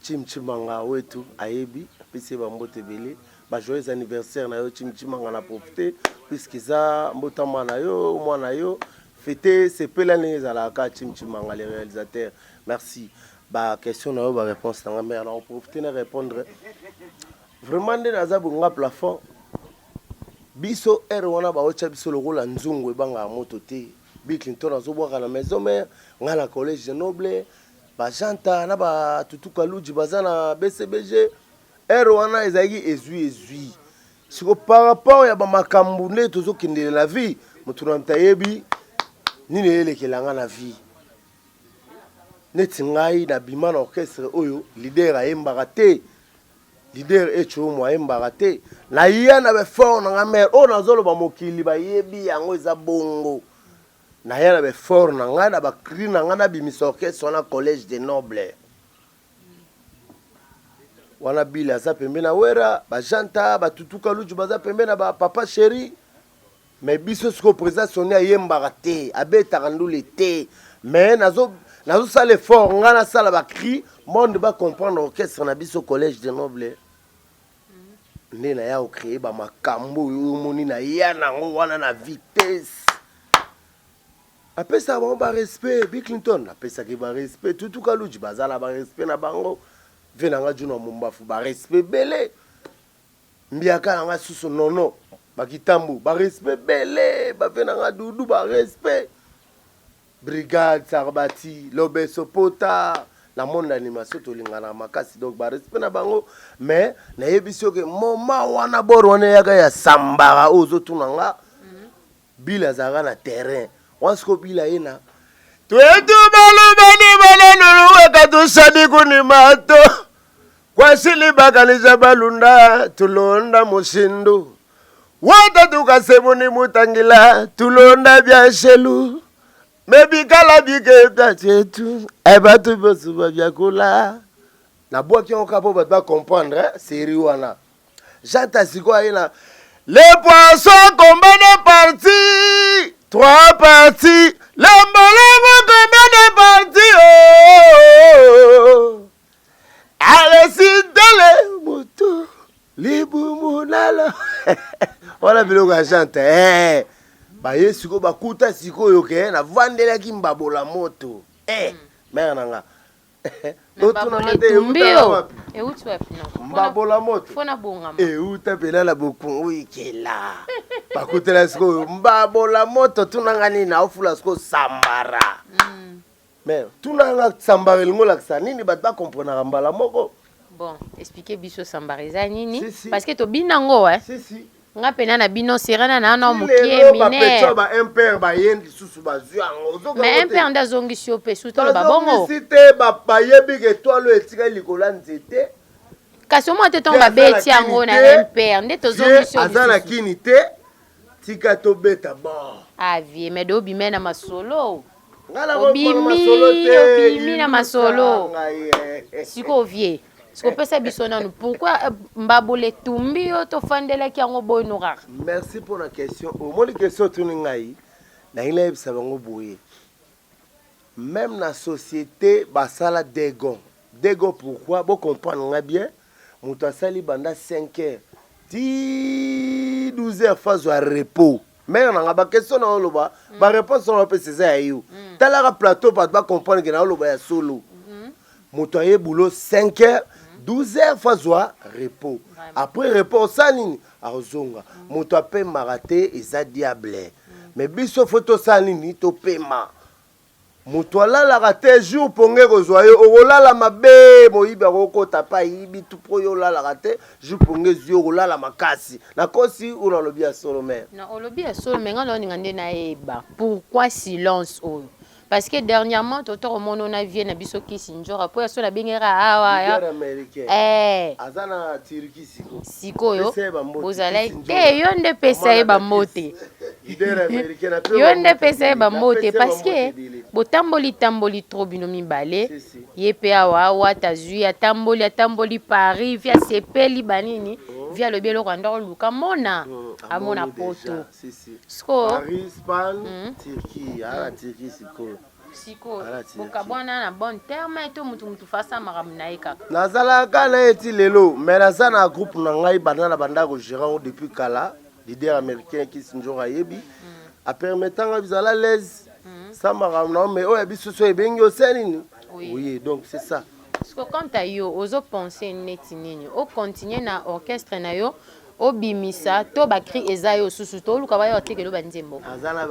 Chimchimanga wetu ayebi pisi ba mbote belé ba joyeux anniversaire na yo Chimchimanga na profiter puisque ça mbota mwana yo mwana yo fêter c'est pela neza la ka Chimchimanga les réalisateurs merci ba question na yo ba réponse na mais alors profiter na répondre vraiment ndé naza bunga plafond biso er wana ba ocha biso lokola nzungu ebanga moto te Bill Clinton azobwaka na maison mère nga na collège de noble bajanta na ba tutuka luji bazana BCBG wana ezaki ezui siko par rapport ya ba makambu ne tozokindela la vie mutu na mtayebi nini elekelanga na vie neti ngai na bima na orchestre oyo leader ayembaka te leader echo mo ayembaka te na ya na be fort na nga mère o nazoloba mokili bayebi yango eza bongo na ya na be fort na nga na ba cri na nga na bimisa orchestre na collège des nobles wana bila za pembe na wera ba janta ba tutuka luju baza pembe na ba papa chéri mais biso siko président sonia yembaka te abetaka ndule te mais nazo sala fort nga na sala ba cri monde ba comprendre orchestre na biso collège des nobles nde na ya o créer ba makambo yo moni na ya nango wana na vitesse apesa ba respect Bill Clinton apesa ki ba respect tutuka luju bazala ba respect na bango venanga juno mumbafu ba respect belé mbiaka nanga susu nono bakitambu ba respect belé ba venanga dudu ba respect brigade sarbati lobeso pota la monde animation to lingana makasi donc ba respect na bango mais na yebiso ke moma wana bor wana yaka ya sambara ozo tunanga bila zaka na terrain wansko bila ina twetu balubani weka tusadi kuni mato kwa sili bakaniza balunda tulonda mushindu wata tukasemuni mutangila tulonda biashelu mebikala biketa chetu ebatu bosuba byakula na boki on kapo ba comprendre série wana janta siko ina les poissons combien de parties 3 parties l'emballage combien de parties oh allez si dale moto libumunala wala biloko ya chante ba yesiko bakuta siko yoke na vandela ki mbabola moto mère nanga mbabola moto euta pela la bokungu ikela bakutela siko mbabola moto tunanga nini na ofula siko sambara mais tunanga sambara lingola ksa nini bat ba comprendre mbala moko bon expliquer biso sambara za nini parce que to binango si nga pena na bino serena na na mukie mine ba impère ba yendi susu ba zuango mais impère nda zongi siope suto ba bongo cité ba yebi ke toalo etika likola nzete kasi mo te tomba beti yango na impère nde to zongi siope azana kini te tika to beta bon vie mais do bi mena masolo ngala ko masolo te obi na masolo siko vie siko pesa bisona nous pourquoi mbabole tumbi yo to fandela ki yango boy norar merci pour la question au moins les questions tuni ngai na ile ebisa bango boye même na société basala dego pourquoi bo comprendre nga bien muto asali banda 5 heures 12 heures phase à repos mais na ba question na loba ba réponse on peut c'est ça yo tala plateau pas ba comprendre que na loba ya solo muto aye boulot 5 heures 12 heures fois repos. Après repos, ça nini azonga. Muto ape marate eza diable. Mais biso photo ça nini to pema. Muto ala la rate jour pongé kozwa yo ola la mabe moyiba roko tapa yibi tout pro yo la rate jour pongé zio ola la makasi. Na kosi ou na lobi ya solo mais. Na lobi ya solo mais ngalo ngande na eba. Pourquoi silence o? Parce que dernièrement toto mono na vie na biso kisinjora po yaso na bengera awa ya azana tiriki siko yo bozala te yo nde pesa e ba mote yo nde pesa e ba mote parce que botamboli trop bino mibale ye pe awa tazui atamboli Paris via sepeli banini via le bielo kwanda luka mona amona poto Paris Spain Turquie Turquie siko siko bokabwana na bon terme to mutu fasa makambo na ye kaka nazalaka na ye ti lelo mais naza na groupe na ngai banda na bandako gérant depuis kala leader américain kisi njongo ayebi apermetanga bizala l'aise sa makambo na mais oyo biso so ebengi osenini oui donc c'est ça. Parce que quand tu yo ozo penser neti nini o continuer na orchestre na yo obimisa to ba cri ezayo susu to luka ba yo tekelo ba nzembo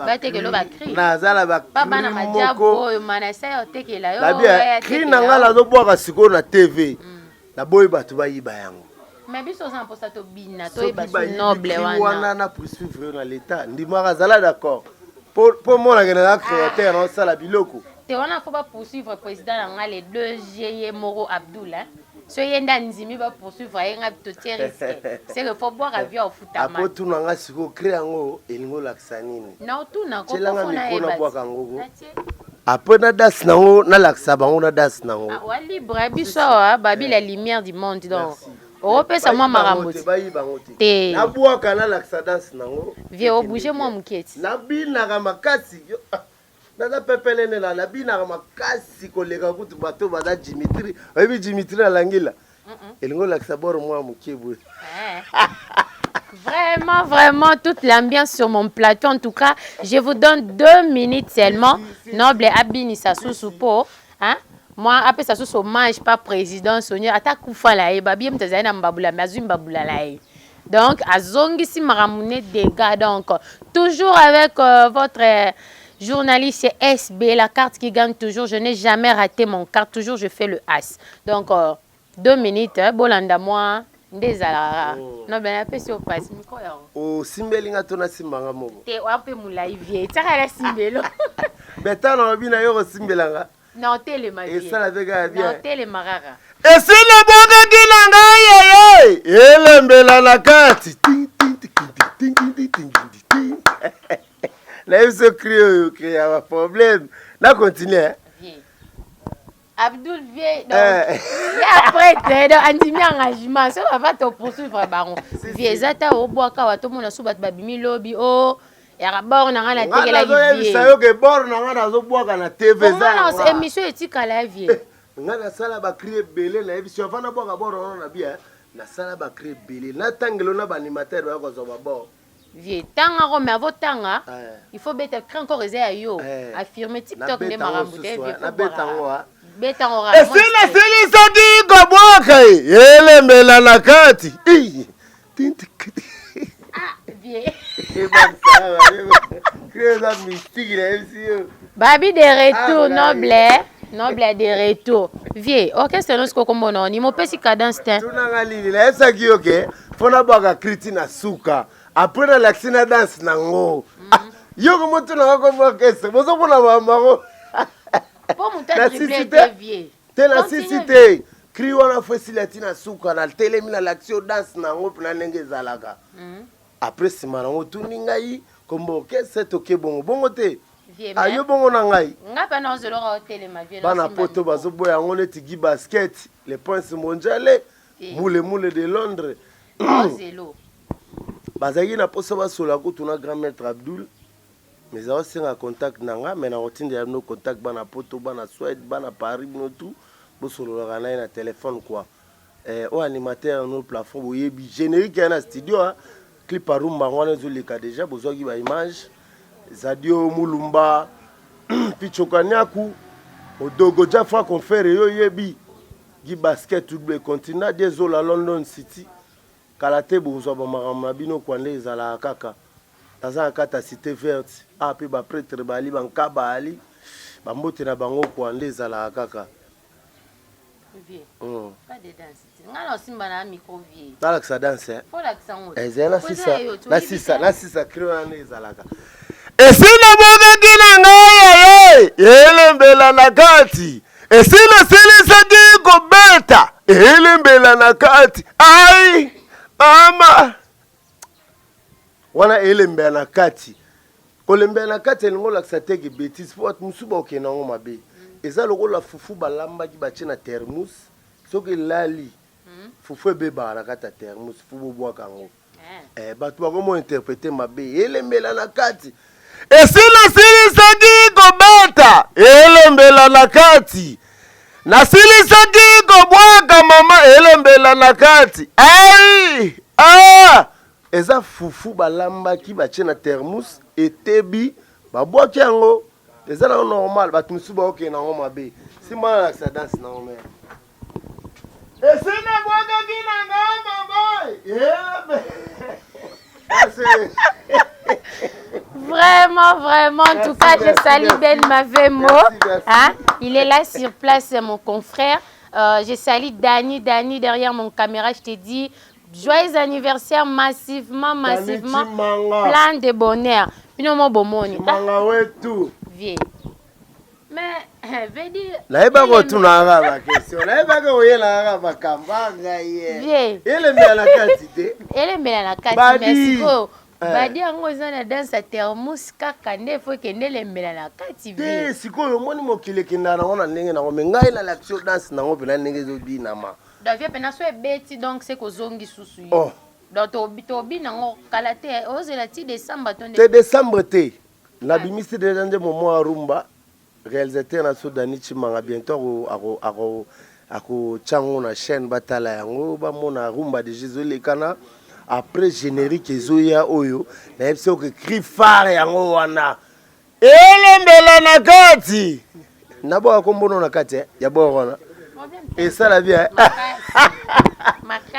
ba tekelo ba cri nazala ba baba na majabo oyo manasa yo tekela yo ya cri na ngala zo bwaka siko na TV na boy batu ba yiba yango mais biso sans pour ça to bina to yiba noble wana na poursuivre na l'état ndimaka zala d'accord pour moi na créateur na sala biloko te wana faut pas poursuivre président na nga le 2G Moro Abdoul hein. So yenda nzimi ba poursuivre yenga bitotie risque. C'est que faut boire avion au futama. Apo tu nanga siko créer ngo elingo laksa nini. Na tu na ko fona eba. Apo na das nango na laksa bango na das nango. Ah wa libre biso babi la lumière du monde donc. Europesa moi marambo. Te. Na boaka na laksa das nango. Vie au bouger moi muketi. Na bina ga makasi. Nada pepelene la bina makasi kolega kutu bato bada Dimitri oyebi Dimitri alangila elingo la sabor moi mukebu vraiment toute l'ambiance sur mon plateau en tout cas je vous donne 2 minutes seulement noble abini sa susupo hein moi après ça sous hommage pas président Sonia ata kufa la e babi mtazana na mbabula mazwi mbabula la e donc azongisi maramune dégâts donc toujours avec votre journaliste SB, la carte qui gagne toujours. Je n'ai jamais raté mon carte. Toujours, je fais le As. Donc, 2 minutes. Bolanda moi. Ndezala. Non, ben, après, si on passe. Oh, Simbelinga tona simbanga mobo. Te wape moulai vie. Tara la simbelo. Beta na bina yo simbelanga. Non, tele ma vie. Et ça la vega bien. Non, tele marara. Et si le boga kilanga yeye. Elembela la carte. Ting ting ting ting ting ting ting ting. Là, il se crie qu'il y a un problème. Là, continue. Hein? Abdoul Vieux, donc, et après, tu as un engagement. Ça va te poursuivre, baron. Vieux, zata, au bois, kawa, tout le monde a soubat, babimi, lobby, oh, et à bord, n'a rien à dire. Ça y est, que bord, n'a rien à boire, n'a TV. Non, émission éthique à la vie. N'a la salle à crier belé, la émission, va n'a pas à bord, on a bien. La salle à crier belé. N'a tangle, on a animateur, on va bord. Vieux, tanga mais avant tanga, il faut bête encore réserver yo, affirmer TikTok ne marambouté vieux. Na betango betango. Et si la série ça dit goboka, ele mela na kati. Ah, vieux. Et bon ça va. Créer ça mystique là MCO. Babi de retour noble de retour. Vieux, orchestre no sko kombo no, ni mo pesi cadence ten. Tunanga lili la esa ki okay. Fona baka kriti na suka. Après la laxina danse nango. Yo comment tu n'as pas orchestre. Bozo pour la maman. Pour mon temps de vieux. T'es la cité. Cri wana facilité na suka na télé mina l'action danse nango pina nenge zalaka. Après si marango tuninga yi kombo orchestre toke bongo bongo te. Ayo bongo na ngai. Ngapa na zolo télé ma vie. Bana poto bazo boya ngone tigi basket, les princes mondiales, moule de Londres. Zelo. Bazaki na posa basola ko tuna grand maître Abdoul mais ça c'est un contact nanga mais na otinde ya no contact bana poto bana Suède bana Paris no tout bosolo la na téléphone quoi au animateur no plafond boyebi générique na studio clip arumba ngwana zoleka déjà bozwaki ba image Zadio Mulumba Pichokanyaku Odogo Jaffa confère yo yebi gi basket tout le continent des la London City Kalate bozo ba marama bino kwande ezala kaka taza kata cité verte api ba prêtre bali bankaba ali ba mbote na bango kwande ezala kaka vieux pas de danse ngala simba na micro vieux tala que ça danse faut la sango ezela na sisa krio na ezala kaka esina boga kina ngaye elembela na kati esina selisa ki kobeta elembela na kati ai Mama wana elembe na kati kolembe na kati elingo la satege bêtise faut musuba okenango mabe eza lokola fufu balamba ki batie na thermos soki lali fufu ebeba na kata thermos fufu bobwa kango bato bakomo interpréter mabe elembe na kati Nasilisaki kobeta elembela na kati. Nasilisaki kobwaka mama elembela na kati. Ai! Ah! Eza fufu balambaki batie na thermos etebi babwaki yango. Eza na normal batu musu ba okena ngo mabe. Simana la dance na ngome. Esina bwaka kinanga mama. Vraiment, en tout cas, je salue Ben Mavemo. Hein? Il est là sur place, mon confrère. Je salue Dani derrière mon caméra. Je te dis, joyeux anniversaire massivement. Plein de bonheur. Finalement, bon moni. Viens. Mais, veux dire... Naïba retournera à la question. Naïba koyela ba kambanga ye. Viens. Elle est bien la quantité. Elle est bien la quantité. Merci beaucoup. Badi yango ezana dans sa thermos kaka nde faut que ndele mbela na kati vie. Sikoyo moni mokile kinda na ona ndenge na ngome ngai na l'action dance na ngombe na ndenge zo bina ma. Davie pena so ebeti donc c'est kozongi susu. Oh. Donc to bina ngo kalate ozela ti décembre tonde. C'est décembre té. La bimisi de ndenge momo a rumba réalisateur na Sudani Chimanga bientôt ako chango na chaîne batala yango ba mona rumba de Jésus le kana. Après générique ezoya oyo na yebso que cri phare yango wana elembela na kati nabo akombono na kati ya borona et ça la bien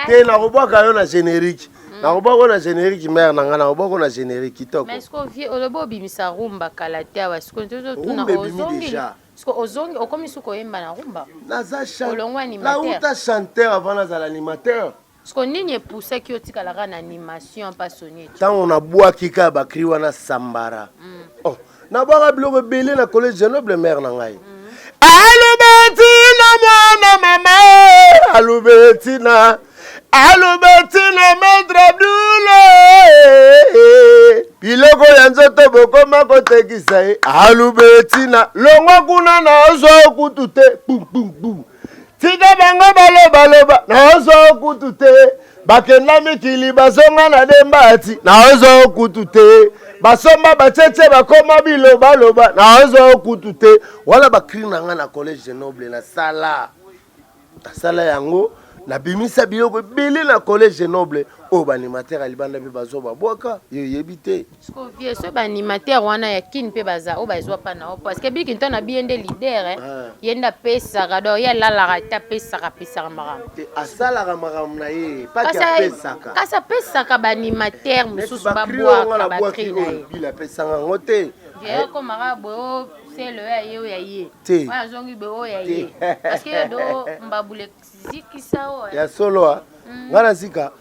te na robaka yo na générique na robaka na générique mère na ngana robaka na générique kitoko mais est-ce que vie olobo bimisa rumba kalatea wa siko ntozo tuna ozongi siko ozongi okomi suko yemba na rumba naza chanteur la uta chanteur avant na l'animateur. Parce qu'on n'y est poussé qui est en animation, pas sonné. Tant on a bois qui a bakri wana sambara. Oh, na bois bleu rebelle na collège Grenoble mère nangai. Allo Bettina mwana mama, allo Bettina maître Abdoule. Biloko ya nzoto bokoma kotekisa e. Allo Bettina longo kuna na ozo kutute bum bum bum. Tika bango baloba na ozo kutute bakenda mikili bazonga na dembati na ozo kutute basomba bacheche bakoma biloba na ozo kutute wala bakri nanga na collège Grenoble na sala yango na bimisa biloko bele na collège Grenoble o ba animateur alibanda pe bazoba boka yebite sko vie so ba animateur wana ya kin pe baza o bazwa pa na parce que biki ntona biende leader yenda pesa rado ya la rata pesa mara asala maram na ye pas ka pesa kasa pesa ka ba animateur mususu ba boka ba kri na ye bila pesa ngote vie ko mara bo c'est le ya ye wa zongi be ya ye parce que do mbabule ziki sao ya solo ngana zika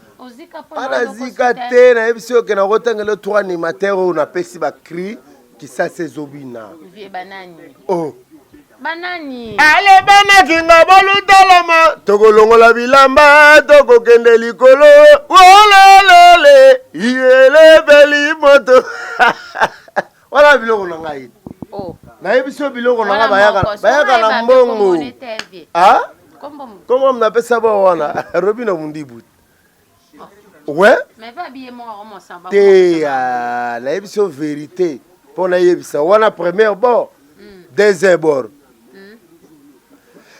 anazika te na yebisi oke na kotangela trois animateur oyo napesi bakri kisasa ezobina banani ale banakinga bolutalama tokolongola bilamba tokokende likolo ololole iyelebeli moto wana biloko na ngai nayebisi biloko na ngai bayaka na mbongo kombo mnapesa bao wana robino mundibu. Ouais. Mais va bien moi on s'en va. La émission vérité pour la émission on a première bord deuxième bord.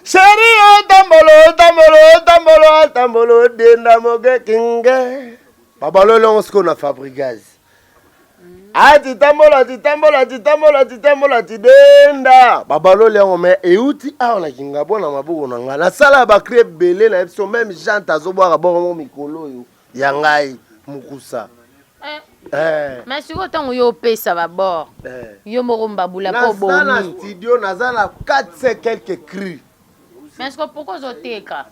Chérie tambolo denda moge kinge. Babalo lonsko na fabricage. Ati tambola denda. Babalo lengo me euti a na kinga bona mabuko na ngala sala ba créer belé na émission même Jean tazoboa bon mikolo yo. Yangai mukusa mais si autant yo pesa ba bord yo moromba bula po boni na studio nazala 4 quelques cris mais est-ce que pourquoi zoteka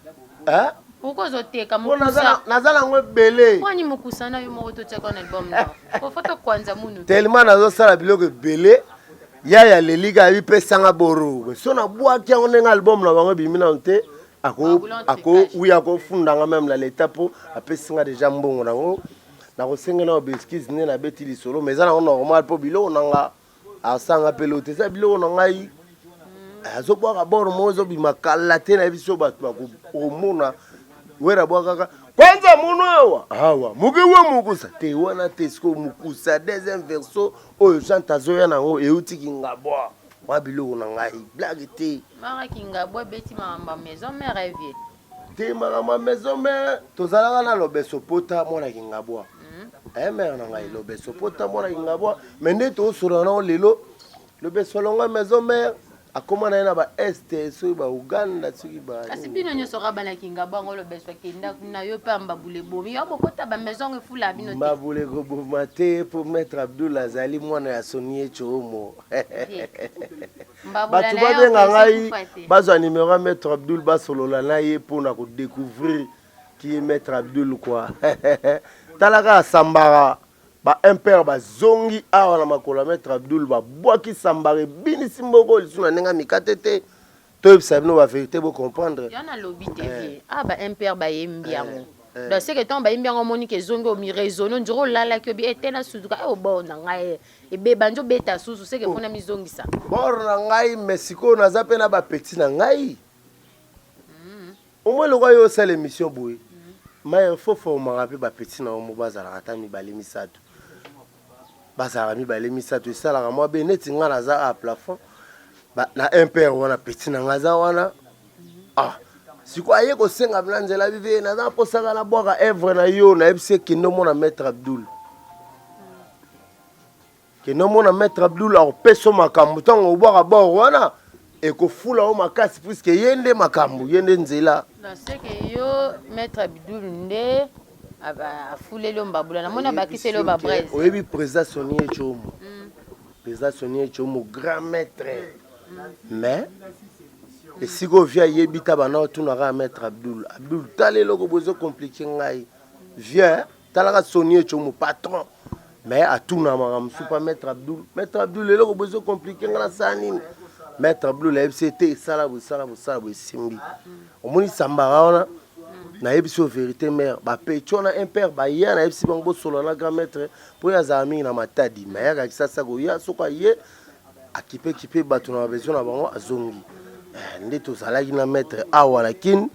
pourquoi zoteka mukusa nazala ngwe belé kwani mukusa na yo moko to tsaka na album na ko foto kwanza munu tellement nazo sala biloko belé ya leliga yi pesa nga boro so na bwaki ngo nga album na bango bimina nte ako fundanga même la l'étape apesinga déjà mbongo nango na kosenga na obesquise ne na beti li solo mais ça na normal po bilo nanga asanga pelote ça bilo nanga azo boka bord mozo bi makala te na biso ba ko mona wera bwa kaka kwanza mono awa mukiwe mukusa te wana tesko mukusa deuxième verso oyo chante azoya nango euti kingabwa wa biloko na ngai blague te mara kingabwa beti mamba maison mère vie te mama maison mère tozalaka na lobeso pota mona kingabwa mère na ngai lobeso pota mona kingabwa mais nde tosura na lelo lobeso longa maison mère akoma na ba este so ba Uganda soki ba kasi bino nyoso rabana kingabwa ngolo beso kenda na yo pa mbabule bomi yo bokota ba maison efula bino te mbabule ko bomate pour maître Abdul Azali mwana ya Sonie Chomo batu babenga ngai bazwa numéro maître Abdul basolola na ye pour ko découvrir qui est maître Abdul quoi talaka sambara ba impère ba zongi awa na makola maître Abdul ba boaki sambare bini simboko lisuna nenga mikatete to ebisabino ba vérité bo comprendre yana lobby TV ba impère ba yembiango donc c'est que tant ba yembiango monique zongi o mi raisonno ndiro lala ke bi etena suzuka o bona ngai e be banjo beta susu c'est que pona mi zongi ça bor na ngai Mexico na zape na ba petit na ngai au moins le roi yo c'est l'émission boy mais faut former ba petit na mo bazala ata mi balemi sato bazala mi balemi sato sala ka mo be neti nga na za a plafond ba na impère wana petit na ngaza wana siko aye ko senga blanzela vive na za posaka na boka evre na yo na ebse kino mona maître Abdul kino mona maître Abdul a peso makambo tango boka bo wana et ko fula o makasi puisque yende makambo yende nzela non c'est que yo maître Abdul nde aba fule lo mbabula na mona bakise lo ba braise oyebi président Sonie Chomo président Sonie Chomo grand maître mais et si go via yebita bana tunaka maître Abdul tale loko bozo compliqué ngai vient talaka Sonie Chomo patron mais atuna makamsu pas maître Abdul le loko bozo compliqué ngala sanini maître Abdul la FCT sala bo simbi omoni sambara wana na yebiso vérité mère ba pechona impère ba ya na yebisi bango solo na grand maître pour ya zami na matadi mais ya kisasa go ya soka ye akipe batu na besoin na bango azongi nde to salaki na maître awa lakini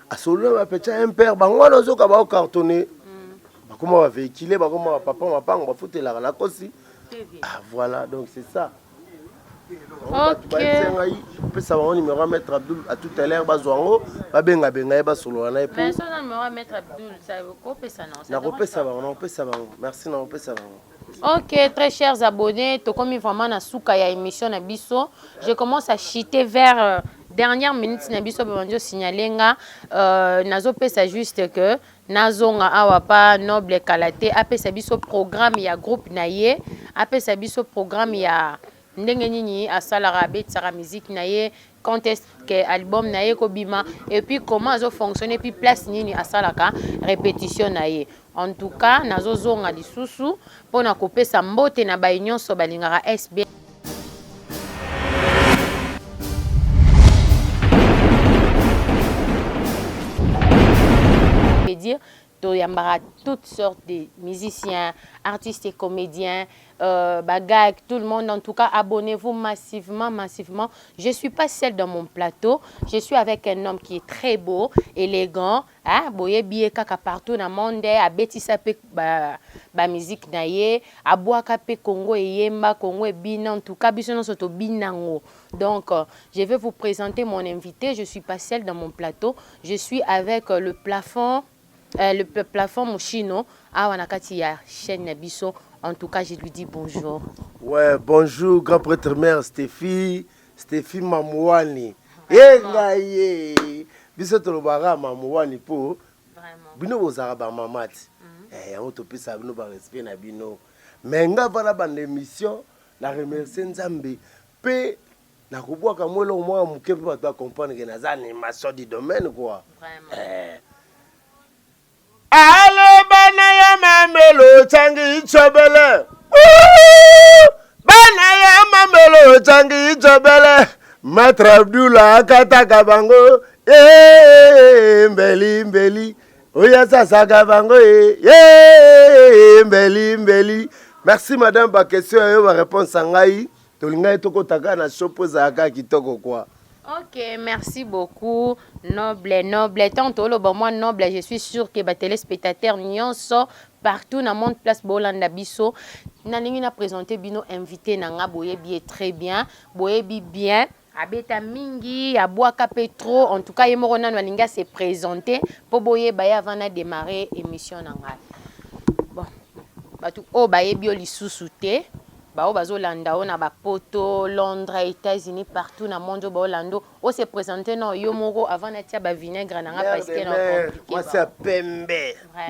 asolo ba pecha impère bango na zoka ba cartonner bakoma ba véhiculer bakoma ba papa mapango ba futela la kosi voilà donc c'est ça. Ok. Ça va numéro maître Abdul à tout à l'heure bazwango ba benga ba solo na mais ça numéro maître Abdul ça ko pesa non ça ko pesa ba non pesa ba merci non pesa ba. Ok, très chers abonnés, to comme vraiment na souka ya émission na biso, je commence à chiter vers dernière minute na biso banjo signalenga nazo pesa juste que nazonga awa pa noble kalate apesa biso programme ya groupe na ye apesa biso programme ya ndenge nini asalara betara musique na ye quand est-ce que album na ye kobima et puis comment azo fonctionner puis place nini asalaka répétition na ye en tout cas nazo zonga lisusu pona kopesa mbote na ba nyonso balingaka SB dire toyambara toutes sortes de musiciens, artistes et comédiens, bagag, tout le monde. En tout cas, abonnez-vous massivement. Je suis pas seule dans mon plateau. Je suis avec un homme qui est très beau, élégant. Boye biye kaka partout dans le monde. A betisa pe ba musique na ye. A boaka pe Congo et yemba Congo et bina. En tout cas, bisono soto binango. Donc, je vais vous présenter mon invité. Je suis pas seule dans mon plateau. Je suis avec le plafond Moshino, Awanakati ya chaîne Nabiso. En tout cas, je lui dis bonjour. Ouais, bonjour, grand prêtre mère Stéphie Mamouani. Ye, biso tolobara Mamouani po. Vraiment. Bino bozara ba mamati. On te pesa bino ba respect na bino. Mais nga bana ba émission, la remercier Nzambe. Pe na kubwaka mwelo mwa muke pa ba comprendre que na animation du domaine quoi. Vraiment. Ale bana ya mamelo changi chobele. Bana ya mamelo changi chobele. Maître Abdullah kataka bango. Mbeli. Oya sasa bango. Mbeli. Merci madame ba question et ba réponse ngai. Tolinga toko taka na chopo za ka kitoko quoi. Ok, merci beaucoup. Noble. Tant le bon moi noble, je suis sûr que les téléspectateurs nyonso partout dans le monde place Bolanda Bisso. Nalingi na présenté bino invité nanga boyebi très bien, boyebi bien. Abeta mingi, abwaka petro, en tout cas yemoko nanu alinga se présenter pour boye baya avant de démarrer émission nanga. Bon, batu o bayebi o lisusu te. Bao bazolanda on a bapoto Londres, États-Unis, partout dans le monde baolando on se présenter non yomoro avant na tia ba vinaigre nanga parce que non moi c'est pembe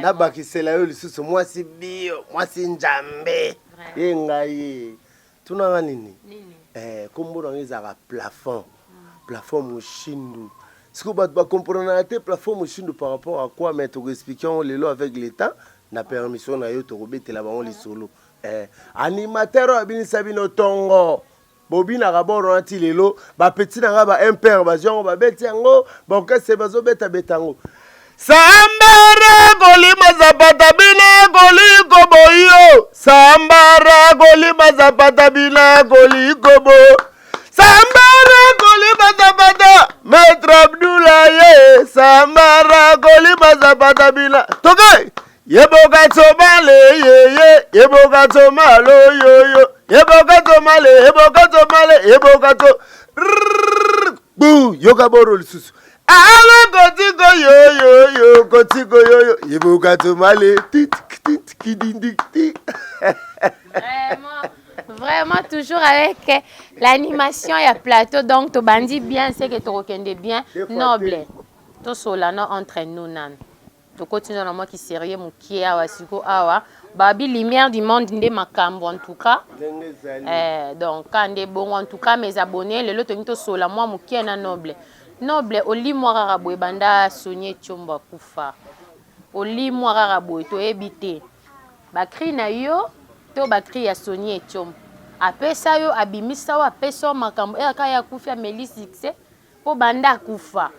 na bakisela yo lisusu moi c'est bio moi c'est njambe yengai tunanga nini kombo na ngeza plafond mushindu siko ba comprendre te plafond mushindu par rapport à quoi mais to expliquons lelo avec l'état na permission na yo to robetela bango lisolo animateur abinisa bino tongo bobina raboro nti lelo ba petit nanga ba impère ba jongo ba beti yango ba kese bazo beta betango sambara golima zapata bina goliko boyo sambara golima zapata bina goliko bo sambara golima zapata maître Abdoulaye sambara golima zapata bina toke yeboka tomale yeboka tomalo yo yeboka tomale bu yoka boro lisusu ala kotiko yo yeboka tomale Vraiment toujours avec l'animation et le plateau donc tu bandis bien c'est que tu reconnais bien noble tout cela non entre nous nan to continue na moi qui sérieux mukie awa siko awa babi lumière du monde ndé makambo en tout cas donc quand des bon en tout cas mes abonnés le loto nito sola moi mukie na noble oli moi rarabo banda sonye chomba kufa oli moi rarabo to ebité bakri na yo to bakri ya sonye chom apesa yo abimisa wa apesa makambo eka ya kufa melisixe po banda kufa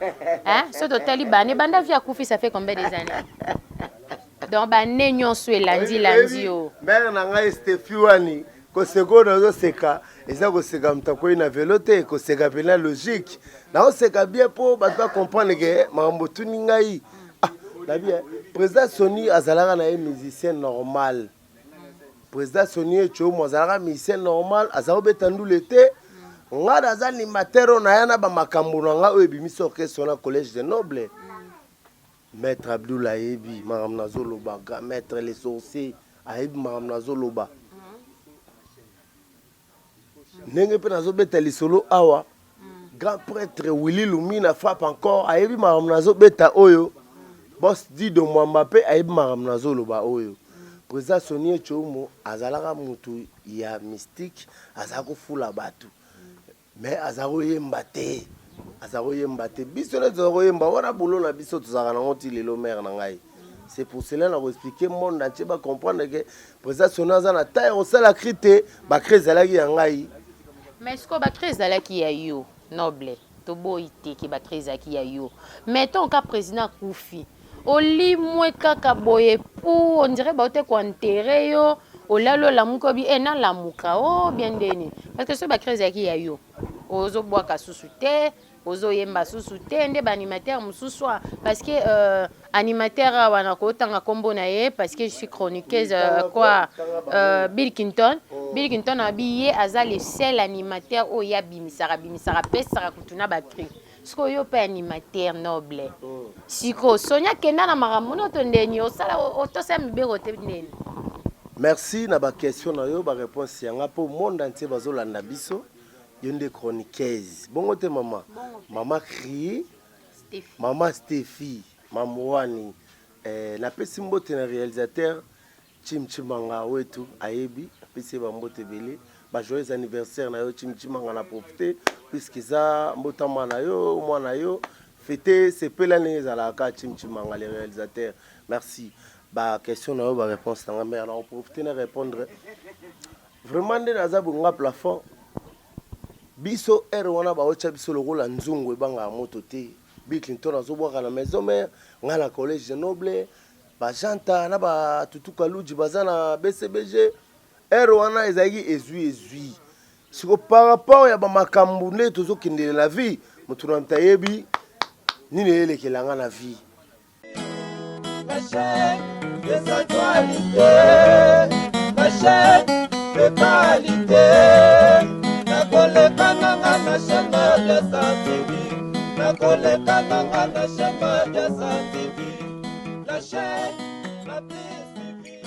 ce total banda via kufi ça fait combien des années donc bane nyonso elandi yo mère na ngai Stefiwani ko sekondo zo seka eza ko seka mtako ina velote ko seka pena logique na o seka bien po ba doit comprendre que mambo tuni ngai la bien président Sony azalaka na musicien normal président Sony chomo azalaka musicien normal azao betandu l'été nga daza animateur na yana ba makambo nga o ebimisa orchestre na collège de noble maître Abdoulaye bi maram nazoloba maître les sorciers ayebi maram nazoloba ndenge pe nazobeta lisolo awa grand prêtre Willy Lumina frappe encore ayebi maram nazobeta oyo boss Dido Mwamba pe ayebi maram nazoloba oyo président Sonia Chomo azalaka mutu ya mystique azako fula batu mais azaro yemba te biso na azaro yemba wana boulot na biso tozaka na ngoti lelo mère na ngai c'est pour cela na expliquer monde entier ba comprendre que président Sonia za na taille au sala crité ba krezalaki ya ngai mais est-ce que ba krezalaki ya yo noble to boité ki ba krezalaki ya yo mettons ka président Koufi oli mwe kaka boye pour on dirait ba te ko enterrer yo olalo la mukobi na la muka bien deni parce que ce ba krezalaki ya yo ozo boaka susu te ozo yemba susu te nde ba animateur mususu parce que animateur wana ko tanga kombo na ye parce que je suis chroniqueuse Bill Clinton abiye aza le seul animateur o ya bimisara pesara kutuna ba cri siko yo pe animateur noble siko Sonia kenda na maramono to ndeni osala otosa mibero te ndeni. Merci na ba question na yo ba réponse yanga po monde entier bazolanda biso yonde chroniqueuse bongo te mama crier mama Stéphie mamwani na pesi mbote na réalisateur Chimchimanga wetu ayebi pesi ba mbote belé ba joyeux anniversaire na yo Chimchimanga na profiter puisque ça mbota mwana yo fêter c'est pela neza la ka Chimchimanga les réalisateurs merci. Ba question na yo ba réponse na mère na profiter na répondre vraiment de naza bunga plafond biso wana ba ocha biso lokola nzungu ebanga moto te Bill Clinton azobwaka na maison mère nga na collège de noble ba janta na ba tutuka luji bazana BCBG wana ezaki ezui siko par rapport ya ba makambu nde tozokindela la vie moto na mtayebi nini elekelanga na vie. La chaîne des actualités, la chaîne de qualité. Na koleka nanga na chaîne de Santivi, na koleka nanga na chaîne de Santivi, la chaîne la plus suivie.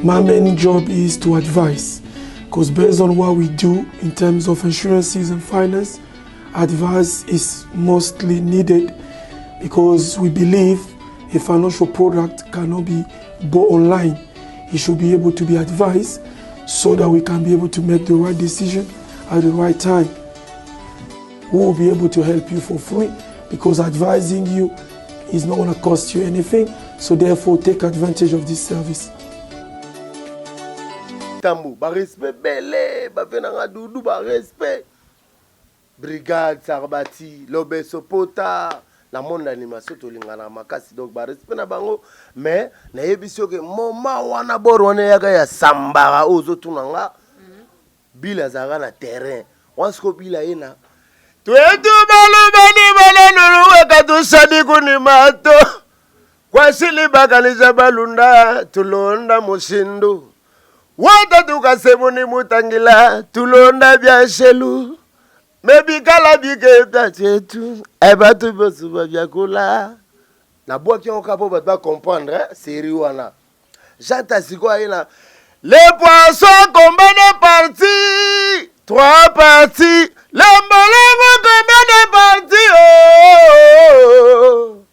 My main job is to advise, because based on what we do in terms of insurances and finance, advice is mostly needed because we believe a financial product cannot be bought online. It should be able to be advised so that we can be able to make the right decision at the right time. We will be able to help you for free because advising you is not going to cost you anything. So therefore, take advantage of this service. Tambo, ba respect belé, ba venanga doudou, ba respect. Brigade Sarbati, Lobeso Pota, la monde d'animation to lingana makasi donc ba respect na bango, mais na yebisio ke moma wana boro wana yaga ya sambara ozo tunanga. Bila zara na terrain. Once ko bila ina. Twetu balu bani bana nuru katu sadi kunimato. Kwa sili bakalisha balunda tulonda mushindu. Wata tukasebuni mutangila tulonda biashelu. Mebikala biketa chetu. Eba tubosuba biakula. Na boa ki on kapo ba comprendre, série wana. Jata siko ina. Les poissons combien de parties? 3 parties. Les molongo combien de parties? Oh.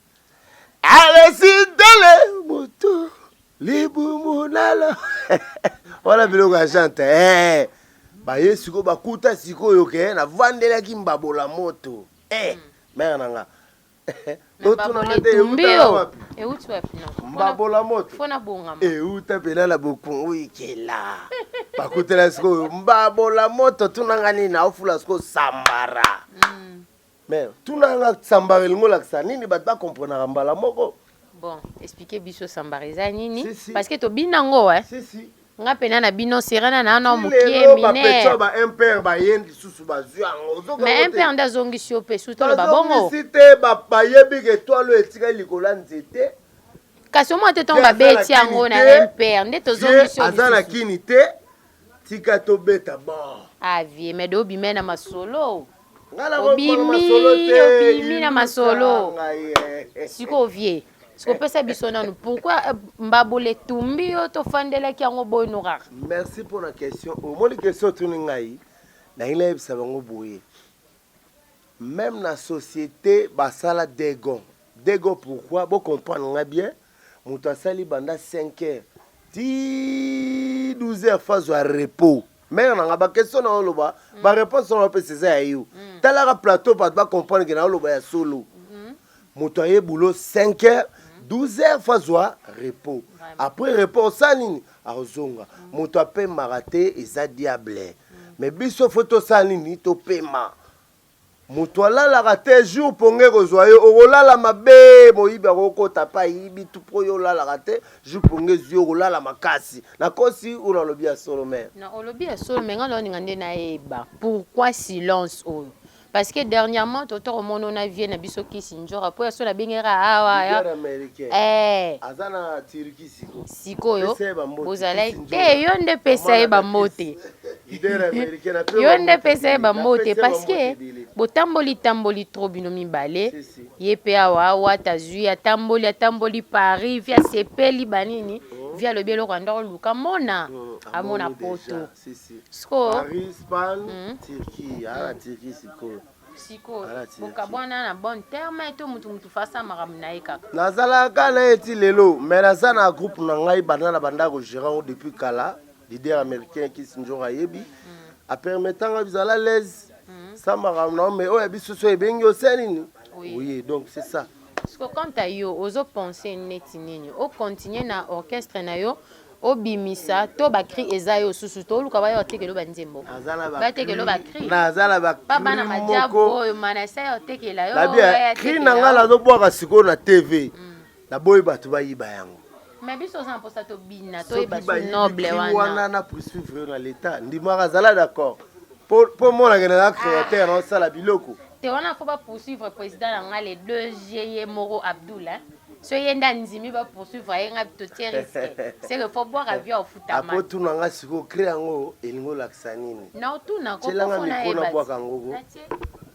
Allez si dans le moto. Les boumounala. Voilà biloko ya chante. Ba yesiko ba kuta siko yoke na vandela ki mbabola moto. Mère nanga. Mbabola moto. Fona bonga. Uta pela la bokungu ikela. Bakutela siko mbabola moto tunanga nini na ofula siko sambara. Mais tunanga sambara ngola ksa nini bat ba comprendre mbala moko. Bon, expliquez biso sambariza nini si. Parce que to binango Si. Nga pena na bino serena na no mukie mine. mine. Ba impère ba yendi susu ba zuango. Mais impère nda zongi siope suto lo babongo. Cité ba yebi ke toalo etika likola nzete. Kasi mo te tomba beti yango na impère nde to zongi siope. Azana kini te. Tika to beta ba. Ah vie mais do bimena na masolo. Ngala Obimi na masolo. Siko vie. Siko pesa bisona nous pourquoi mbabole tumbi yo to fandela ki yango boy no rare. Merci pour la question. Au moins la question tuni ngai. Na ile ebisa bango boye. Même na société basala dégon. Dégon pourquoi? Bo comprendre nga bien. Mutu asali banda 5 heures. 12 heures phase à repos. Mais on a ba question na oloba, ba réponse on peut c'est ça yo. Tala plateau pas comprendre que na oloba ya solo. Mutu aye boulot 5 heures. 12 heures fazwa repos. Après repos sanini azonga. Moto ape maraté eza diable. Mais biso photo sanini to pema. Moto la raté jour pongé kozwayo okolala mabe moyiba kokota pa yibi tout pro yo la raté jour pongé zio okolala makasi. Na kosi ona lobi ya solo mais. Na olobi ya solo mais ngalo ngande na eba. Pourquoi silence o? Parce que dernièrement, toto remono na vie na biso kisi njora après so na bengera awa ya azana tiriki siko siko yo bozalai te yo nde pesa e ba mote yo nde pesa e ba mote parce que botamboli trop bino mibale ye pe awa tazui atamboli Paris via sepeli banini via le bielo kwanda luka mona amona poto siko Paris Spain Turquie ala Turquie siko boka bwana na bon terme et to mutu fasa maram na ekaka nazala kana eti lelo mais nazana groupe na ngai banda na banda ko gérant depuis kala leader américain qui sinjora yebi a permettant bizala l'aise ça maram na mais oya biso so ebengi osenini oui donc c'est ça parce que quand ta yo ozo penser neti nini o continuer na orchestre na yo obimisa to bakri ezayo susu to luka bayo tekelo banzembo ba tekelo bakri nazala ba baba na majabo yo manasa yo tekela yo la bien kri na ngala zo bwaka siko na TV na boy batu bayiba yango Mais biso ça pour ça to bina to ba noble wana na poursuivre dans l'état ndimaka zala d'accord pour moi la créateur on sala biloko te wana faut pas poursuivre président nga les deux GE Moro Abdoul hein so yenda nzimi ba poursuivre yenga to risque c'est que faut boire avion au futama apo tuna nga siko créer ngo elingo laksa nini na tuna ko na boka ngo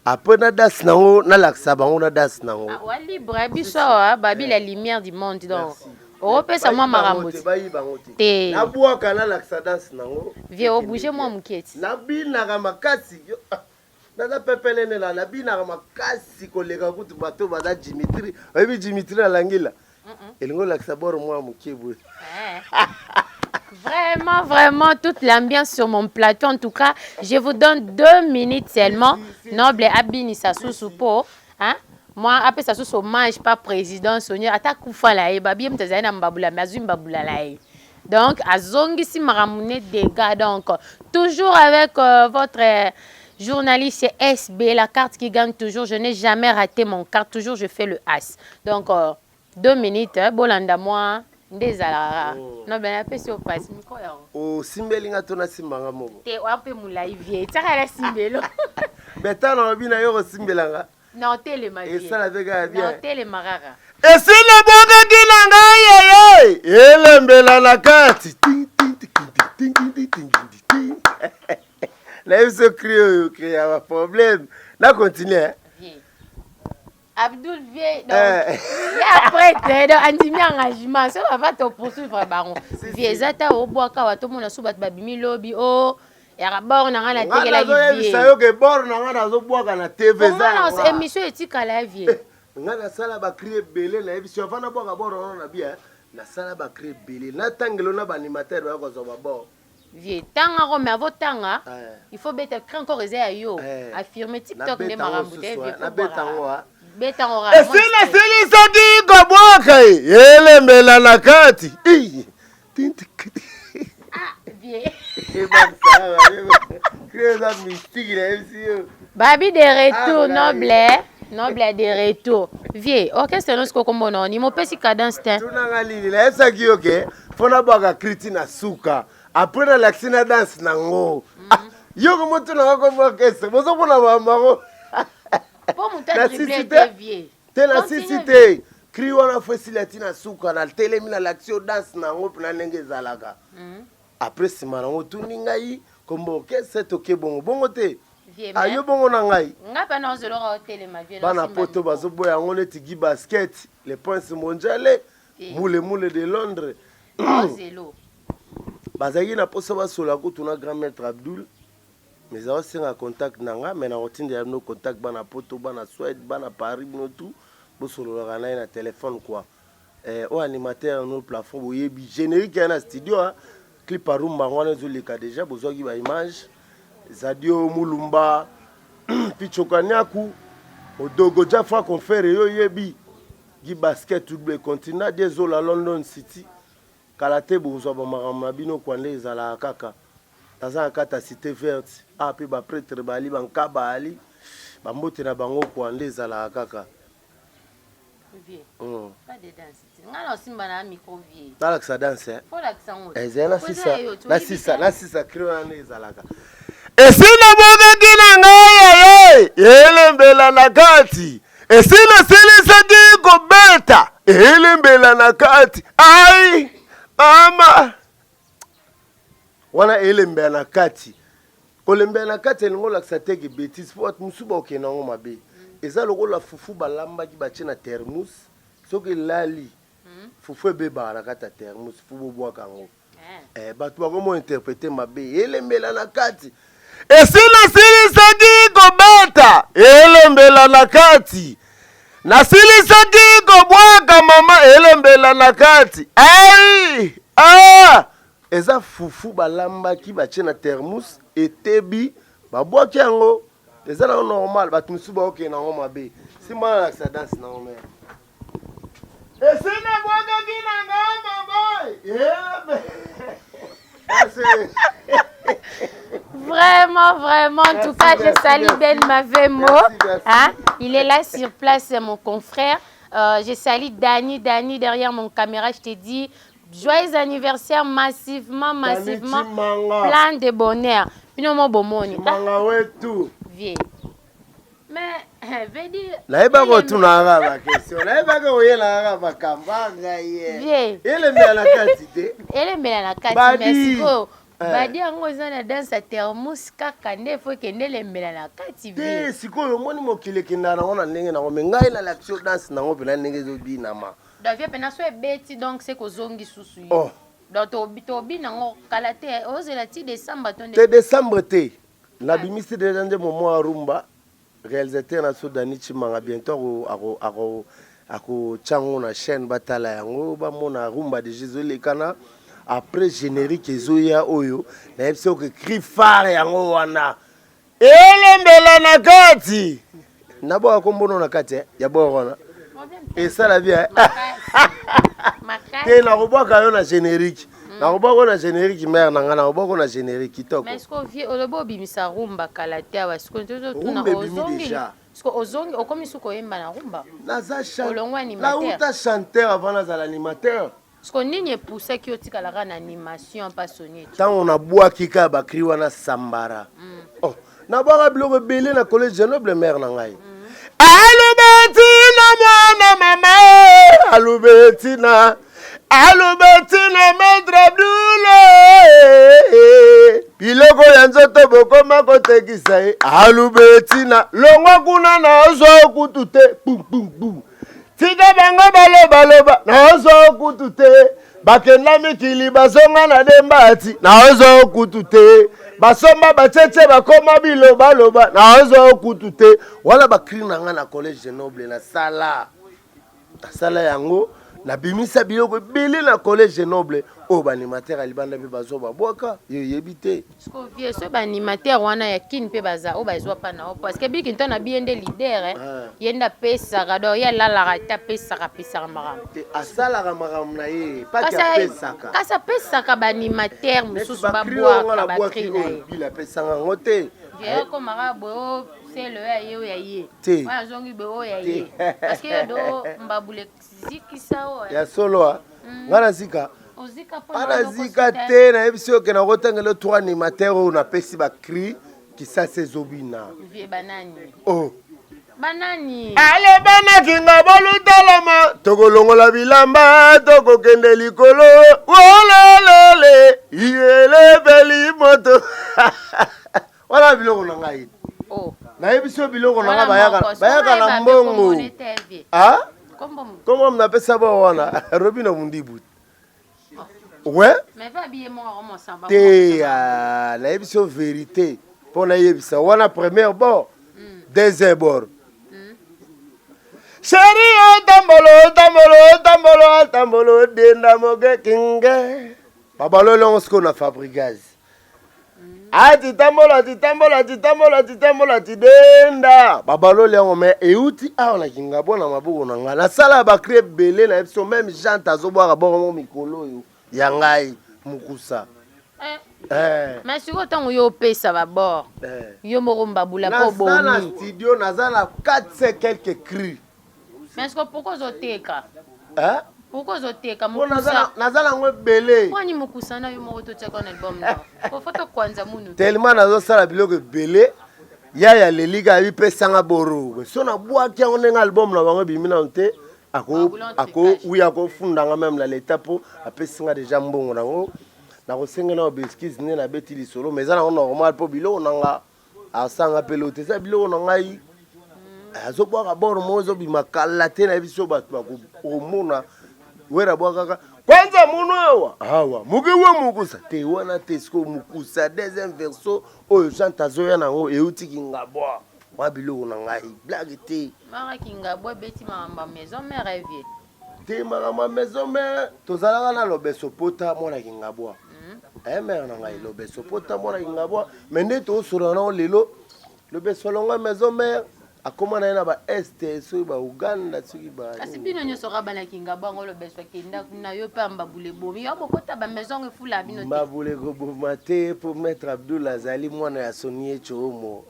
après na das nango na laksa bango na das nango wa libre biso babi la lumière du monde donc opesa mwa makamoti te nabwaka na laksa danse nango vie obouger mwa muketi nabinaka makasi naza pepelene la nabinaka makasi koleka kutu bato baza Dimitri oyebi Dimitri alangila elingo laksa boro mwa mukebu Vraiment, toute l'ambiance sur mon plateau. En tout cas, je vous donne 2 minutes seulement. Noble Abini Sassou-Soupo. Hein? Moi, après ça, sous hommage, pas président, Sonia, attaque Koufa la babi, m'tazaina mbabula, mazui mbabula la donc, à Zongi si maramouné dégâts. Donc, toujours avec votre journaliste SB, la carte qui gagne toujours. Je n'ai jamais raté mon carte, toujours je fais le As. Donc, 2 minutes, Bolanda moi, ndezala. Non, ben, après, si on passe, micro ya. Oh, simbelinga tona simbanga moko. Te, wape moulai vie, tara la simbelo. Beta na obina yo simbelanga. Non, télé ma vie. Et ça la vega bien. Non, télé marara. Et si le boga kinanga yeye. Elembela na kati. Là il se crie qu'il a un problème. Là continue. Abdoul vie donc et après donc andimi engagement ça va te poursuivre baron. Vie zata obwaka wato mona subat babimi lobby oh ya bord na ngana tekela vie. Ça yo ke bord na ngana zo bwaka na TV za. Non émission etika la vie. Ngana sala ba créer belé na émission fana bwaka bord na bien na sala ba créer belé na tangelo na ba animateur ba ko zo ba bord. Vie tanga ko mais avant tanga il faut bête encore essayer yo affirmer TikTok ne maramboute vie. Na betango beta ora. Esina selisa di gobwaka elembela na kati. Vie. Babi de retour noble de retour. Vie, orchestre nous ko kombono ni mo pesi cadence ten. Tunanga lili la esa ki oke fona baka kriti na suka. Après na laxina dance nango. Yo ko moto na ko orchestre. Bozo pona mama. Pour monter dribbler des vieux. T'es la cité. Cri wana facilité na suka na telemi na l'action dance nango pona ndenge zalaka. Après sima nango tuningai kombo orchestre toke bongo bongo te. Ayo bongo na ngai. Ngapa na nzelo ka hotel ma vie. Bana poto bazo boya ngone tigi basket, les points mondiaux, moule de Londres. Zelo. Bazaki na posa basola ko tuna grand maître Abdoul. Mais ça aussi un contact nanga mais na routine de no contact bana poto bana Suède bana Paris no tout bo solo la na téléphone quoi au animateur no plafond boyebi générique na studio clip par rumba wana zolika déjà bozoki ba image Zadio Mulumba Pichokanyaku odogo jafa confere yo yebi gi basket tout le continent des la London City kalate bozo ba marama bino kwande zala kaka taza kata cité verte api ba prêtre bali bankaba ali bambote na bango kwa ndeza la kaka vie pas de danse ngalo simba na micro vie tala que ça danse faut l'accent ezela sisa na sisa kreo ndeza la kaka esina boga kinanga yeye elembela na kati esina selisa ki kobeta elembela na kati ai mama wana elembe na kati kolembe na kati ngo la sateki bêtise pour musuba okena ngo mabe eza loko la fufu balamba ki bache na thermos soki lali fufu beba na kata thermos fufu bwa kango batu ba komo interpréter mabe elembe na kati esina silisaki kobeta elembe na kati na silisaki kobwaka mama elembe na kati ai eza fufu balamba ki bache na thermos etebi babwaki yango eza na normal bato musu baoke na ngo mabe simba na sa danse na ngome esina bwakaki na ngamba Vraiment, en tout cas, je salue Ben Mavemo. Hein? Il est là sur place, mon confrère. Je salue Dani derrière mon caméra. Je te dis Joyeux anniversaire massivement. Plein de bonheur. Binomo bomoni. Manga wetu. Vie. Mais, veut dire... Naïba retournera ma question. Naïba ko yela ba kambanga ye. Vie. Elle met la quantité. Elle met la quantité. Merci. Badi yango zana dans sa thermos kaka nde faut que ndele mbela na kati vie. Sikoyo moni mokile kinda na ona ndenge na ngome ngai na l'action dance na ngome na ndenge zo bi na ma. Davie pena so ebeti donc c'est ko zongi susu yi. Oh. Donc to bi na ngo kalate ozela ti décembre tonde. Te décembre te. La bimisi de ndenge momo a rumba réalisateur na Sudani Chimanga bientôt ako chango na chaîne batala yango ba mona rumba de Jésus le kana. Après générique ezoya oyo na episode que cri phare yango wana elembela na kati na bo akombono na kati ya bo wana et ça la bien te na robaka yo na générique na robaka na générique mère na ngana robaka na générique kitoko mais est-ce que vie olobo bimisa rumba kalata wa siko ntozo tuna ozongi siko ozongi okomi suko yemba na rumba na za chanteur la uta chanteur avant na za l'animateur. Parce qu'on n'y poussé qui a la animation pas sonné. Tant on a bois qui a bakri wana sambara. Oh, na bois bleu belé na collège Grenoble mère na ngai. Alubetina mwana mama, alubetina medra dule. Biloko ya nzoto bokoma kotekisa e. Alubetina longwa kuna na ozo kutute. Bum bum bum. Tika bango baloba na ozo kutute bakenda mikili bazonga na dembati na ozo kutute basomba bacheche bakoma biloba na ozo kutute wala bakri na nga na collège Grenoble na sala yango na bimisa biloko bele na collège Grenoble o ba animateur alibanda pe bazoba boka yebite sko vie so ba animateur wana ya kin pe baza o bazwa pa na parce que biki ntona biende leader yenda pesa rado ya la rata pesa maram asala maram na ye pa ki pesa ka kasa pesa ka ba animateur mususu ba boa ka batri na ye bila pesa ngote ye ko marabo c'est le ya ye wa zongi be o ya ye parce que do mbabule zikisa o ya solo ngana zika ana zika te na ebisio ke na kotangela 3 animateur on apesi ba cri qui ça c'est zobina vie banani oh banani ale bana kinga bolutalama tokolongola bilamba tokokende likolo ololole yele beli moto wala biloko na ngai oh na ebisio biloko na ngai bayaka na mbongo ah comment on appelle ça wana Robino Mundibu ouais mais va bien moi on s'en va te la émission vérité pour na yebisa wana première bord deuxième bord chérie tambolo denda moge kinge babalo longo sko na fabricage ati tambola tidenda babalo lengo me euti awa na kinga bona maboko na nga na sala ba créer belé na episode même Jean tazo boire bon mikolo yo ya ngai mukusa mais si autant yo pesa ba bord yo moko mbabula po bomi na studio nazala 4 quelques cris mais est-ce que pourquoi zoteka pourquoi zoteka mukusa nazala ngo belé kwani mukusa na yo moko to cheka na album na ko foto kwanza munu tellement nazo sala biloko belé ya leliga bi pesanga boro so na bwa ki ngo nga album na bango bimina nte ako uya ko fundanga même la l'étape apesinga déjà mbongo nango na ko senga na beskiz ne na beti li solo mais ana normal po biloko nanga asanga pelote sa biloko nanga azo bwa boro mozo bi makala te na biso ba omona wera bwa kaka kwanza muno awa mukiwe mukusa te wana tesko mukusa deuxième verso oyo chanta zoya nango euti kingabwa wa biloko na ngai blague te mara kingabwa beti mamba maison mère vie te mama maison mère tozalaka na lobeso pota mona kingabwa mère na ngai lobeso pota mona kingabwa mais nde to sura na lelo lobeso longa maison mère akoma na ba este so ba Uganda tsiki ba kasi bino nyoso ka bana kingabwa ngolo beso kenda na yo pa mbabule bomi yo bokota ba maison efula bino te mbabule go bomate pour mettre Abdul Azali mwana ya Sonie Chomo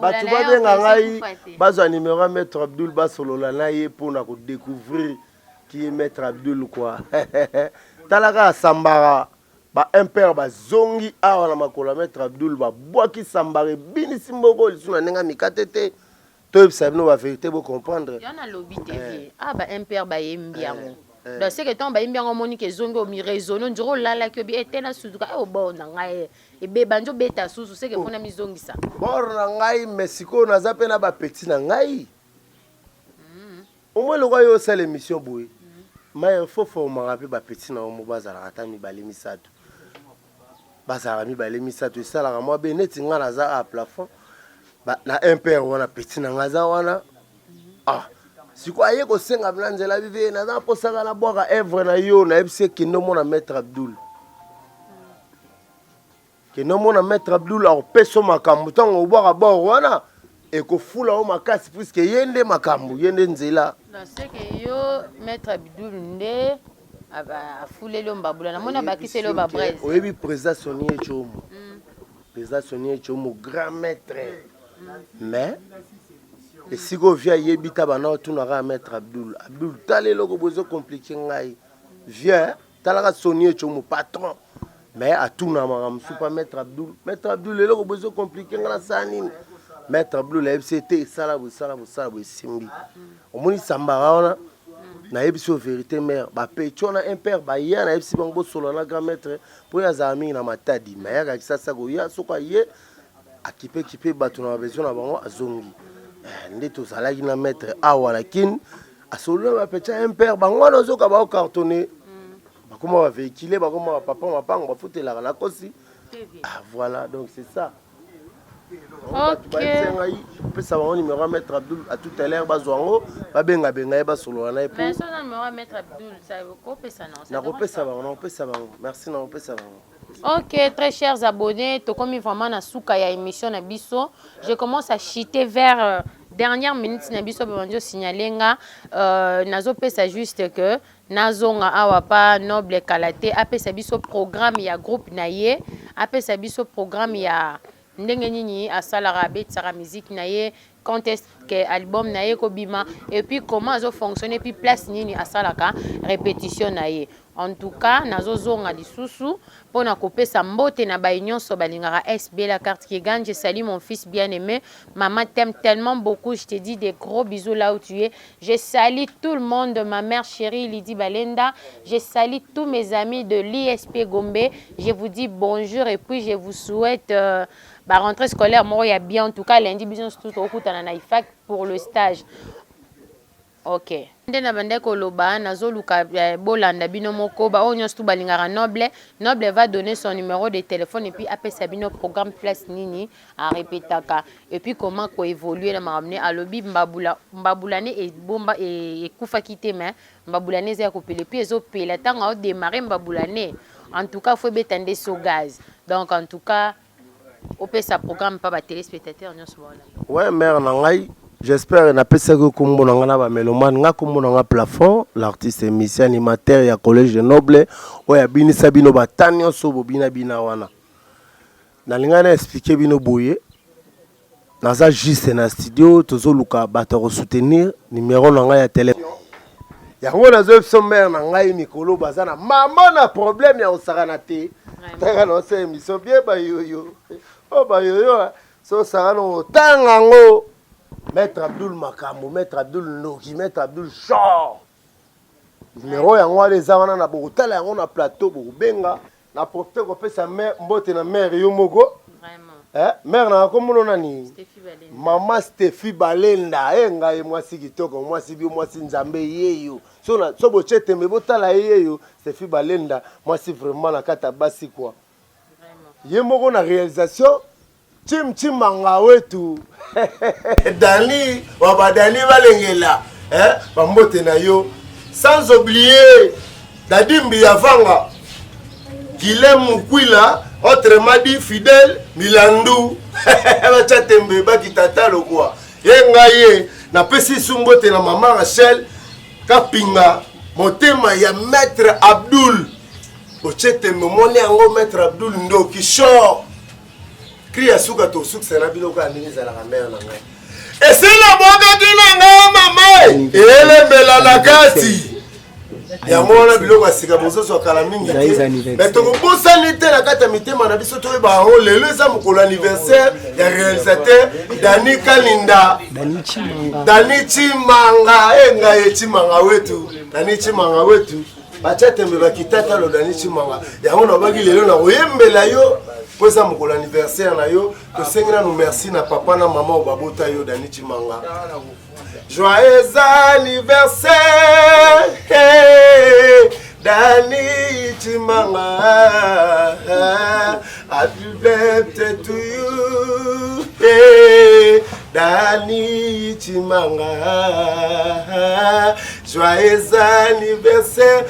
batu babenga ngai bazwa numéro maître Abdul basolola na ye pour na ko découvrir qui est maître Abdul quoi talaka sambara ba impère ba zongi awa na makolo maître Abdul ba boaki sambare bini simboko lisuna nenga mikatete to sabino ba vérité bo comprendre yana lobby TV ba impère ba yembiango donc c'est que ton ba yembiango monique zongi o mi raisonner ndiro lala ke bi etena suzuka o bona ngai e be banjo beta susu c'est que pona mi zongi ça bor na ngai Mexico na zape na ba petit na ngai au moins le roi yo c'est l'émission boy mais il faut me rappeler ba petit na mo bazala ata mi balemi sato bazala mi balemi sato ça la moi be neti nga na za a plafond ba na impère wana petit na nga za wana si quoi aye ko senga blanzela vive na za posaka na boka evre na yo na ebse kindo mona maître Abdul kindo mona maître Abdul au peso makambu tango boka bor wana et ko fula o makasi puisque yende makambu yende nzela c'est que yo maître Abdul nde aba fulelo mbabula na mona bakiselo ba braise oyebi président Sonier Chomo président Sonier Chomo grand maître mais et si go via yebita bana tunara maître Abdul talelo ko bozo compliqué ngai vient talaka Sonier Chomo patron mais a tuna maram super maître Abdul lelo ko bozo compliqué ngala sanine maître Abdul la FCT sala bu simbi omoni sambara wana na yebiso vérité mère ba pechona impère ba ya na yebisi bango solo na grand maître pour ya zami na matadi mais ya kisasa go ya soka ye akipe batu na besoin na bango azongi ndeto salaki na maître awa lakin asolo ba pecha impère bango na zoka ba cartonner ba comment va véhiculer ba comment papa mapango ba fotela la kosi voilà donc c'est ça. Ok. Ça va numéro à mettre Abdul à tout à l'heure bazwango ba benga ba solo na mais ça numéro à mettre Abdul ça copé ça non ça copé ça va on peut ça va merci non on peut ça va. Ok, très chers abonnés, to comme vraiment na souka ya émission na biso, je commence à chiter vers dernière minute na biso banjo signalenga nazo pesa juste que nazonga awa pa noble kalate apesa biso programme ya groupe na ye apesa biso programme ya ndenge nini asalara betsara musique na ye quand est-ce que album na ye ko bima et puis comment azo fonctionner puis place nini asalaka répétition na ye en tout cas nazo zonga lisusu pona kopesa mbote na ba nyonso balingara SB la carte qui gagne. Je salue mon fils bien-aimé, maman t'aime tellement beaucoup, je te dis des gros bisous là où tu es. Je salue tout le monde de ma mère chérie Lydie Balenda, je salue tous mes amis de l'ISP Gombe, je vous dis bonjour et puis je vous souhaite rentrée scolaire moi ya bien en tout cas lundi business tout au kutana na IFAC pour le stage. Ok. Ndena bande ko loba nazoluka bolanda bino moko ba onyo stu balingara noble va donner son numéro de téléphone et puis appelle Sabino programme place nini à répétaka et puis comment ko évoluer na ramener à lobby mbabulane et bomba et kufa kité mais mbabulane za ko pele puis ezo pela tanga o démarrer mbabulane en tout cas faut betande so gaz donc en tout cas au sa programme pas ba téléspectateurs nyonso wala ouais mère na ngai. J'espère na pesa ko kombo na ngana ba melomane nga kombo na nga plafond l'artiste émission animateur ya collège de noble oya bini sabino batani oso bobina bina wana na linga na expliquer bino boye naza juste na studio tozo luka bato ko soutenir numéro na nga ya téléphone yango nazo sommaire na ngai mikolo bazana maman na problème ya osakana te taka na se émission bien ba yoyo o ba yoyo so sakana tanga ngo Maître Abdul Makambo, Maître Abdul Noki, Maître Abdul Shaw. Numéro ya ngwa les awana na bokutala yango na plateau bokubenga na profiter ko pesa mère mbote na mère yo moko. Vraiment. Mère na komono nani? Steffi Balenda. Maman Steffi Balenda, ngai mwasi kitoko, mwasi bi mwasi nzambe yeyo. So na so bochete me botala yeyo, Steffi Balenda, mwasi vraiment na kata basi quoi. Vraiment. Ye moko na réalisation Tim manga wetu Dani wabadani balengela bambote na yo sans oublier Dadimbi Yavanga Guilhem Mukwila autrement dit Fidèle Milandu bachatembe bakitatalo quoi yenga ye na pesi sumbote na mama Rachel kapinga motema ya maître Abdul bochetembe mone yango maître Abdul Ndoki Shaw Cria suka to succès na biloko andinza la mère na ngai. Et c'est la boka kina nga mama. Ele bela la kati. yango wana biloko asika bozozwakala mingi te me tokobosani te na kati ya mitema na biso toyeba yango lelo eza mokolo anniversaire ya réalisateur Dani Kalinda Dani Chimanga engaye Chimanga wetu Dani Chimanga wetu bacha tembe bakitata lo Dani Chimanga yango na baki lelo na koyembela yo po eza mokolo anniversaire na yo tosengela no merci na papa na mama obabota yo Dani Chimanga. Joyeux anniversaire, hey, Dani Chimanga. Happy birthday to you, hey, Dani Chimanga. Joyeux anniversaire,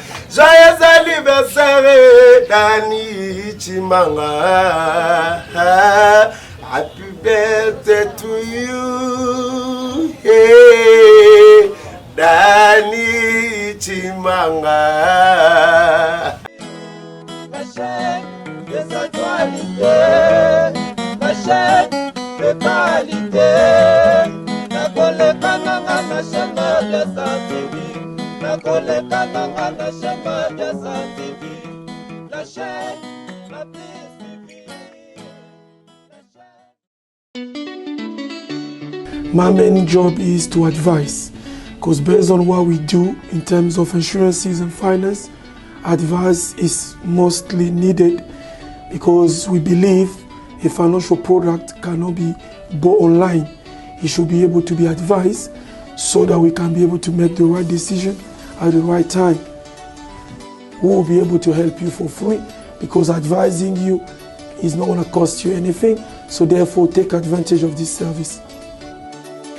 hey, Dani Chimanga. Happy birthday to you, hey, Dani Chimanga. La chaîne des actualités, la chaîne de qualité. La collectananga na chaîne de Santivi, la collectananga na chaîne de Santivi, la chaîne la plus suivie. My main job is to advise, because based on what we do in terms of insurances and finance, advice is mostly needed because we believe a financial product cannot be bought online. It should be able to be advised so that we can be able to make the right decision at the right time. We will be able to help you for free because advising you is not going to cost you anything, so therefore take advantage of this service.